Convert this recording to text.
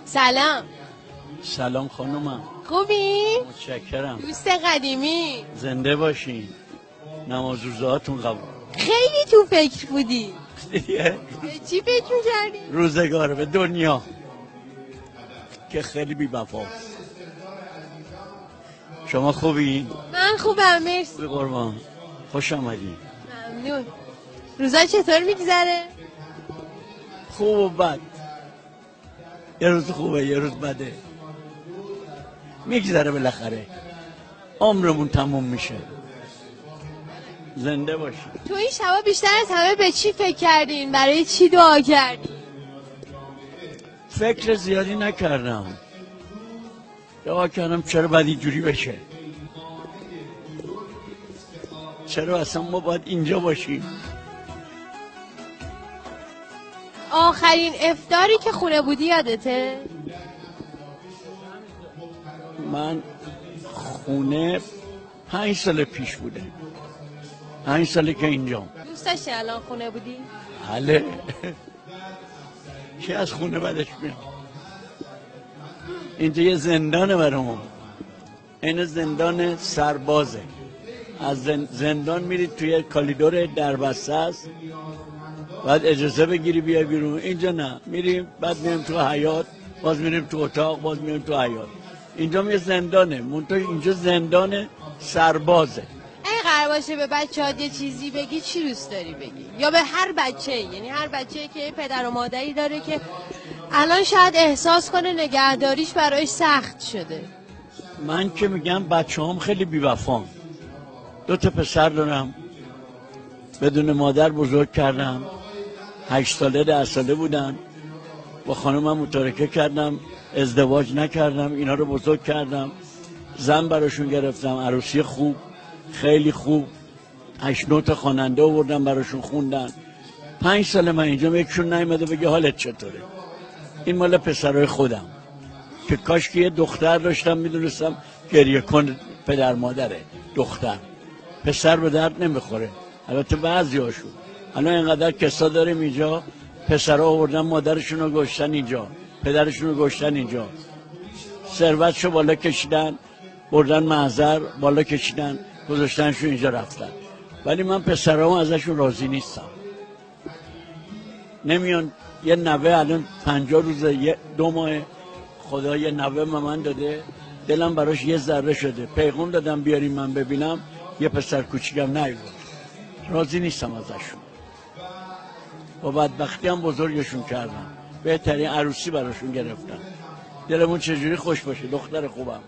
سلام. سلام خانومم. خوبی؟ متشکرم. دوست قدیمی. زنده باشین. نماز روزهاتون قبول. خیلی تو فکر بودی. به چی فکر می‌کردی؟ روزگار، به دنیا که خیلی بی وفاست. شما خوبی؟ من خوبم مرسی. به قربان. خوش آمدی. ممنون. روزا چطور میگذره؟ خوب و بد. یه روز خوبه یه روز بده. میگذره بالاخره. عمرمون تموم میشه. زنده باشی. تو این شبا بیشتر از همه به چی فکر کردین؟ برای چی دعا کردین؟ فکر زیادی نکردم. دعا کردم چرا باید اینجوری بشه، چرا اصلا ما باید اینجا باشیم. آخرین افطاری که خونه بودی یادته؟ من خونه 5 سال پیش بوده. 5 ساله که اینجام. دوست داشتی الان خونه بودی؟ بله. چه از خونه بدش میاد. اینجا یه زندانه برامون. این زندان سربازه. از زندان میرید توی کالیدور دربسته است، بعد اجازه بگیری بیای بیرون. اینجا نه، میریم بعد میریم تو حیاط، باز میریم تو اتاق، باز میریم تو حیاط. اینجا یه زندانه، منتها اینجا زندان سربازه. اگه قرار باشه به بچه‌هات یه چیزی بگی چی دوست داری بگی؟ یا به هر بچه، یعنی هر بچه‌ای که پدر و مادری داره که الان شاید احساس کنه نگهداریش برایش سخت شده. من که میگم بچه‌هام خیلی بی‌وفان. 2 تا پسر دارم، بدون مادر بزرگ کردم. 8 ساله 10 ساله بودن، با خانومم متارکه کردم، ازدواج نکردم، اینا رو بزرگ کردم. زن براشون گرفتم، عروسی خوب، خیلی خوب. 8-9 تا خواننده آوردم براشون خوندن. 5 سال من اینجا، یکشون نیومده بگه حالت چطوره. این مال پسرای خودم که کاش که یه دختر داشتم، میدونستم گریه کن پدر مادره. دختر پسر به درد نمیخوره. البته بعضی هاشون الان اینقدر کسا داریم اینجا، پسرها آوردن مادرشون رو گشتن اینجا، پدرشون رو گشتن اینجا، ثروتشو بالا کشیدن، بردن محضر بالا کشیدن، گذاشتنشون اینجا رفتن. ولی من پسرام ازشون راضی نیستم. نمیان. یه نوه الان 50 روزه 2 ماه خدا یه نوه به من داده، دلم براش یه ذره شده. پیغام دادم بیاریم من ببینم، یه پسر کوچیکم نیورد. راضی نیستم ازشون. با بدبختی هم بزرگشون کردم. بهترین عروسی براشون گرفتم. دلمون چجوری خوش باشه. دختر خوبم.